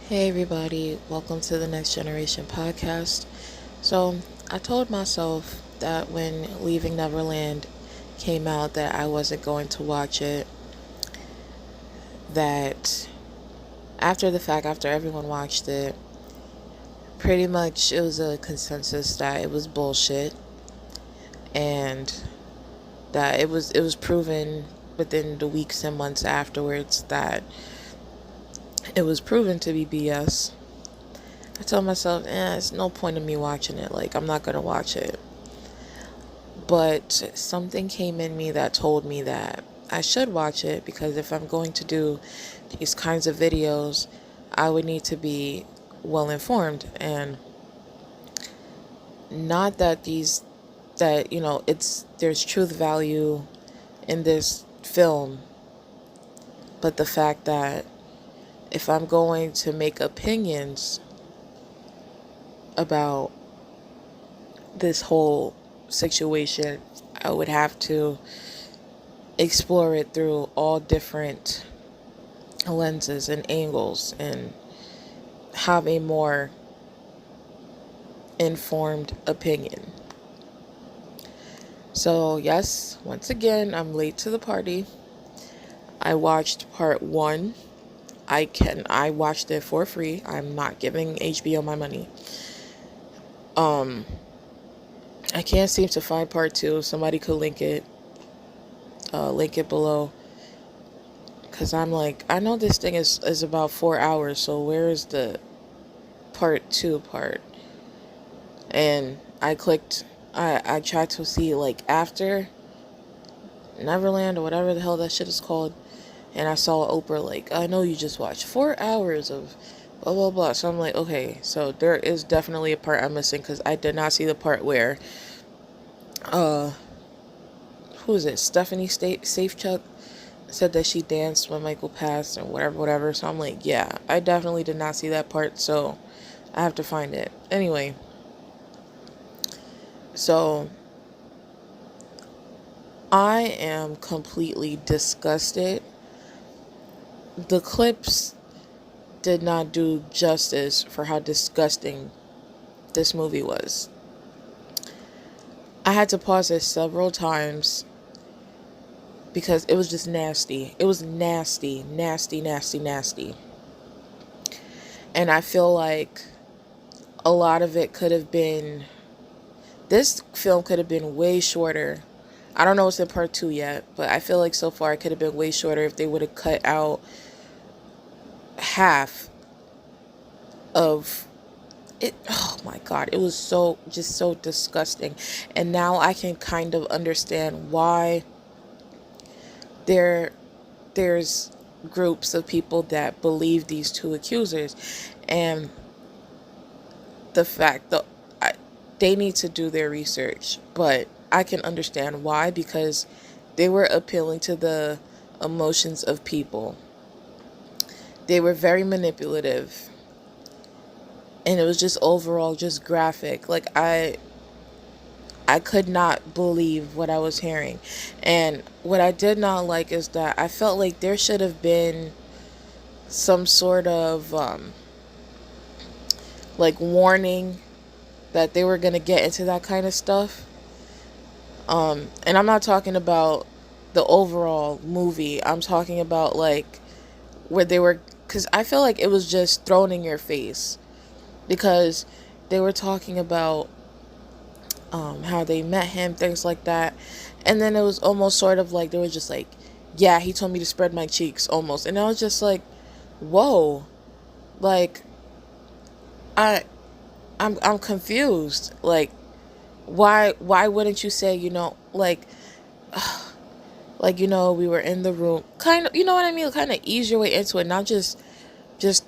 Hey everybody, welcome to the Next Generation podcast. So, I told myself that when Leaving Neverland came out that I wasn't going to watch it, that after the fact, after everyone watched it, pretty much it was a consensus that it was bullshit and that it was proven within the weeks and months afterwards that it was proven to be BS. I told myself, it's no point in me watching it. Like, I'm not gonna watch it. But something came in me that told me that I should watch it because if I'm going to do these kinds of videos, I would need to be well informed. And not that there's truth value in this film, but the fact that if I'm going to make opinions about this whole situation, I would have to explore it through all different lenses and angles and have a more informed opinion. So, yes, once again, I'm late to the party. I watched part 1. I watched it for free. I'm not giving HBO my money. I can't seem to find part 2. Somebody could link it below. Because I'm like, I know this thing is about 4 hours, so where is the part 2 part? And I tried to see, like, after Neverland or whatever the hell that shit is called. And I saw Oprah, like, I know you just watched 4 hours of blah, blah, blah. So I'm like, okay, so there is definitely a part I'm missing because I did not see the part where, who is it? Stephanie Safechuck said that she danced when Michael passed or whatever. So I'm like, yeah, I definitely did not see that part. So I have to find it. Anyway, so I am completely disgusted. The clips did not do justice for how disgusting this movie was. I had to pause it several times because it was just nasty. It was nasty, nasty, nasty, nasty. And I feel like a lot of it could have been, this film could have been way shorter. I don't know what's in part 2 yet, but I feel like so far it could have been way shorter if they would have cut out half of it. Oh my god, it was so disgusting. And now I can kind of understand why there's groups of people that believe these two accusers, and the fact that they need to do their research, but I can understand why, because they were appealing to the emotions of people. They were very manipulative, and it was just overall just graphic. Like, I could not believe what I was hearing. And what I did not like is that I felt like there should have been some sort of like warning that they were going to get into that kind of stuff. And I'm not talking about the overall movie. I'm talking about like where they were, because I feel like it was just thrown in your face, because they were talking about how they met him, things like that. And then it was almost sort of like they were just like, yeah, he told me to spread my cheeks almost. And I was just like, whoa, like I'm confused. Like, why wouldn't you say, we were in the room, kind of, you know what I mean, kind of ease your way into it, not just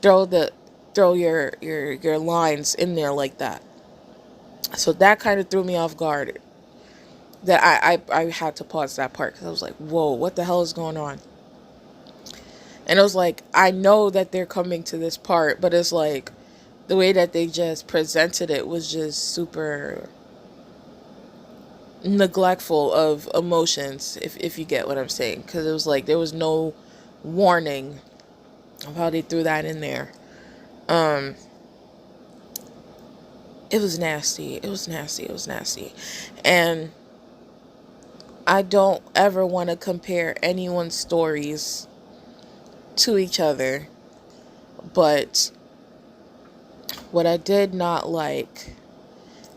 throw your lines in there like that. So that kind of threw me off guard, that I had to pause that part, because I was like, whoa, what the hell is going on? And it was like, I know that they're coming to this part, but it's like the way that they just presented it was just super neglectful of emotions, if you get what I'm saying, because it was like there was no warning of how they threw that in there. Um, it was nasty. It was nasty. It was nasty. And I don't ever want to compare anyone's stories to each other. But what I did not like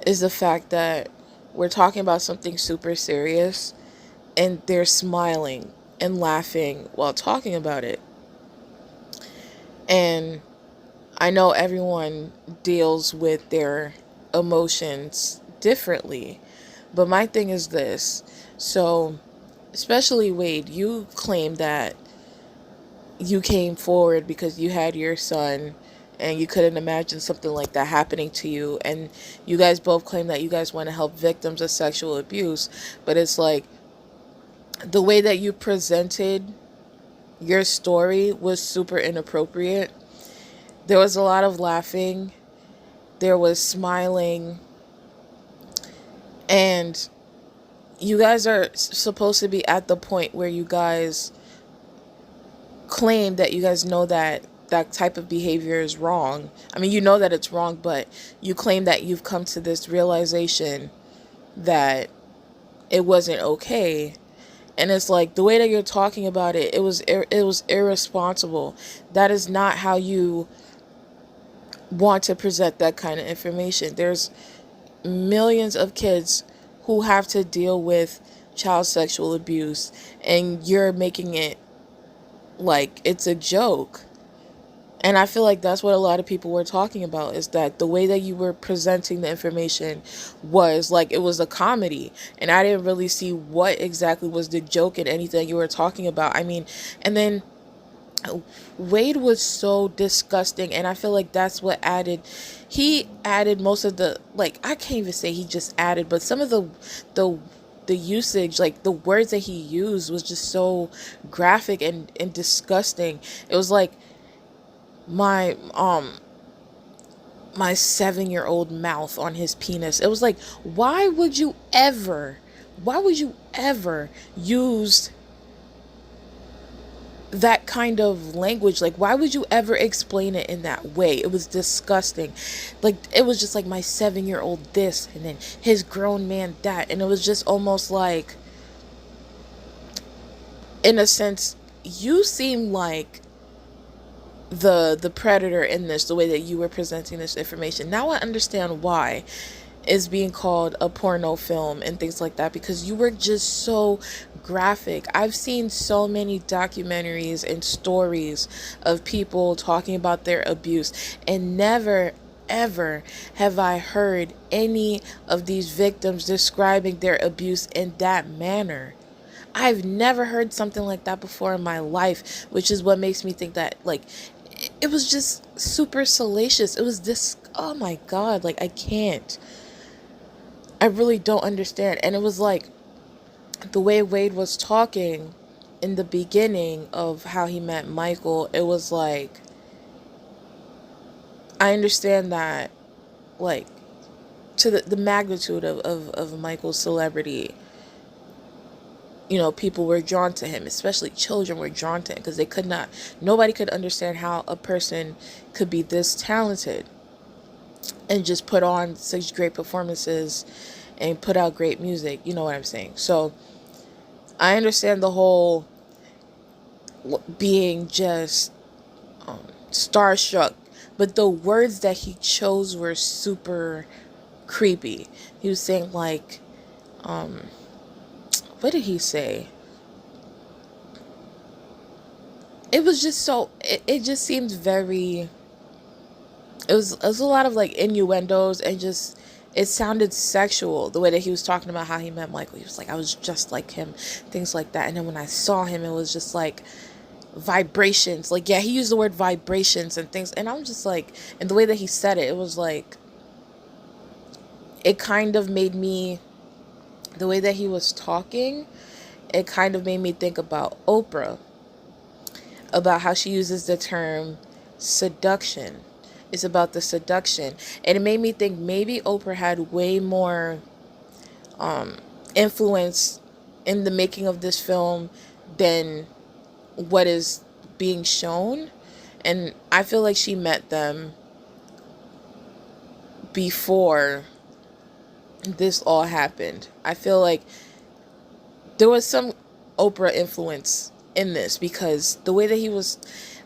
is the fact that we're talking about something super serious and they're smiling and laughing while talking about it. And I know everyone deals with their emotions differently, but my thing is this. So, especially Wade, you claim that you came forward because you had your son and you couldn't imagine something like that happening to you, and you guys both claim that you guys want to help victims of sexual abuse, but it's like the way that you presented your story was super inappropriate. There was a lot of laughing, there was smiling, and you guys are supposed to be at the point where you guys claim that you guys know that that type of behavior is wrong. I mean, you know that it's wrong, but you claim that you've come to this realization that it wasn't okay. And it's like the way that you're talking about it, it was irresponsible. That is not how you want to present that kind of information. There's millions of kids who have to deal with child sexual abuse, and you're making it like it's a joke. And I feel like that's what a lot of people were talking about, is that the way that you were presenting the information was like it was a comedy. And I didn't really see what exactly was the joke in anything you were talking about. I mean, and then Wade was so disgusting, and I feel like that's what he added most of the, like, I can't even say he just added, but some of the the usage, like the words that he used was just so graphic and disgusting. It was like my my 7-year-old mouth on his penis. It was like, why would you ever use that kind of language? Like, why would you ever explain it in that way? It was disgusting. Like, it was just like my 7-year-old this, and then his grown man that, and it was just almost like, in a sense, you seem like the predator in this, the way that you were presenting this information. Now I understand why is being called a porno film and things like that, because you were just so graphic. I've seen so many documentaries and stories of people talking about their abuse, and never ever have I heard any of these victims describing their abuse in that manner. I've never heard something like that before in my life, which is what makes me think that, like, it was just super salacious. It was this, oh my God, like, I can't. I really don't understand. And it was like the way Wade was talking in the beginning of how he met Michael, it was like, I understand that, like, to the magnitude of Michael's celebrity, you know, people were drawn to him, especially children were drawn to him, because nobody could understand how a person could be this talented and just put on such great performances and put out great music. You know what I'm saying? So I understand the whole being just starstruck, but the words that he chose were super creepy. He was saying like, what did he say? It was just so, it just seemed very, it was a lot of like innuendos, and just, it sounded sexual the way that he was talking about how he met Michael. He was like, I was just like him, things like that. And then when I saw him, it was just like vibrations. Like, yeah, he used the word vibrations and things. And I'm just like, and the way that he said it, it was like, it kind of made me, the way that he was talking, it kind of made me think about Oprah, about how she uses the term seduction. It's about the seduction. And it made me think maybe Oprah had way more influence in the making of this film than what is being shown. And I feel like she met them before this all happened. I feel like there was some Oprah influence in this, because the way that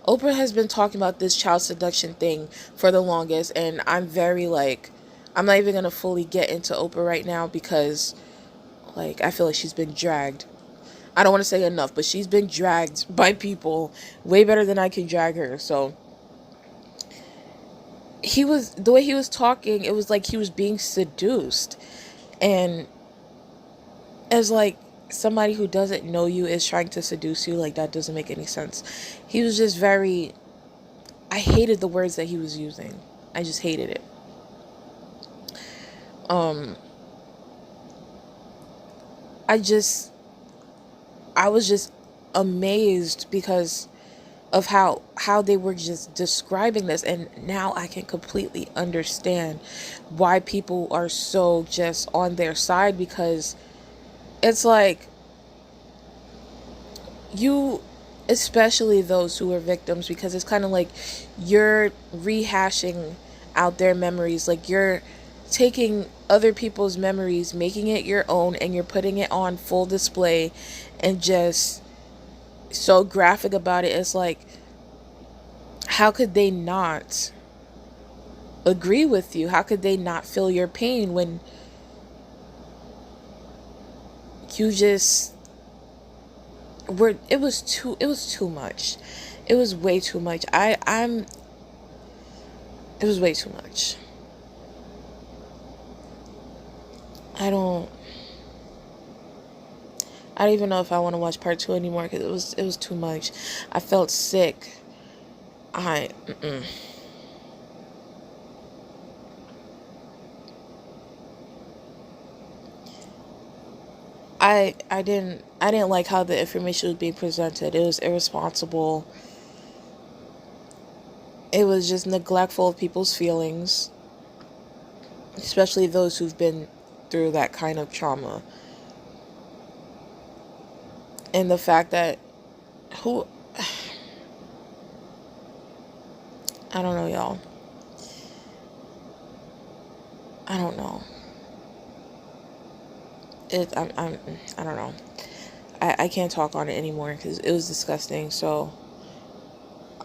Oprah has been talking about this child seduction thing for the longest, and I'm not even gonna fully get into Oprah right now, because I feel like she's been dragged. I don't want to say enough, but she's been dragged by people way better than I can drag her. So the way he was talking, it was like he was being seduced. And as somebody who doesn't know you is trying to seduce you, that doesn't make any sense. He was just I hated the words that he was using. I just hated it. I was just amazed because of how they were just describing this, and now I can completely understand why people are so just on their side, because it's you, especially those who are victims, because it's kind of like you're rehashing out their memories, you're taking other people's memories, making it your own, and you're putting it on full display and just so graphic about it. It's how could they not agree with you? How could they not feel your pain when you just it was too much. It was way too much. It was way too much. I don't even know if I want to watch part 2 anymore, because it was too much. I felt sick. I didn't like how the information was being presented. It was irresponsible. It was just neglectful of people's feelings, especially those who've been through that kind of trauma. And the fact that I don't know, y'all. I don't know. I don't know. I can't talk on it anymore because it was disgusting. So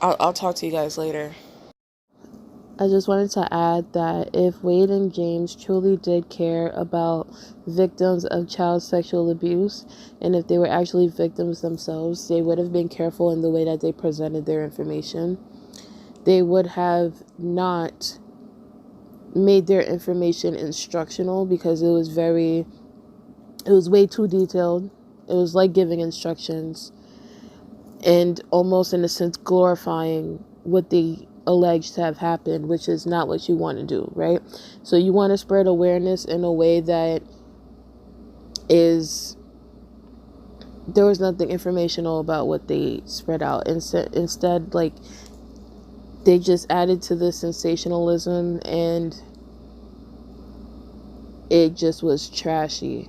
I'll talk to you guys later. I just wanted to add that if Wade and James truly did care about victims of child sexual abuse, and if they were actually victims themselves, they would have been careful in the way that they presented their information. They would have not made their information instructional, because it was way too detailed. It was like giving instructions and almost in a sense glorifying what they alleged to have happened, which is not what you want to do, right? So you want to spread awareness in a way that there was nothing informational about what they spread out. Instead, they just added to the sensationalism, and it just was trashy.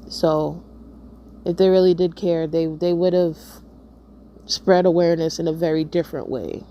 So if they really did care, they would have spread awareness in a very different way.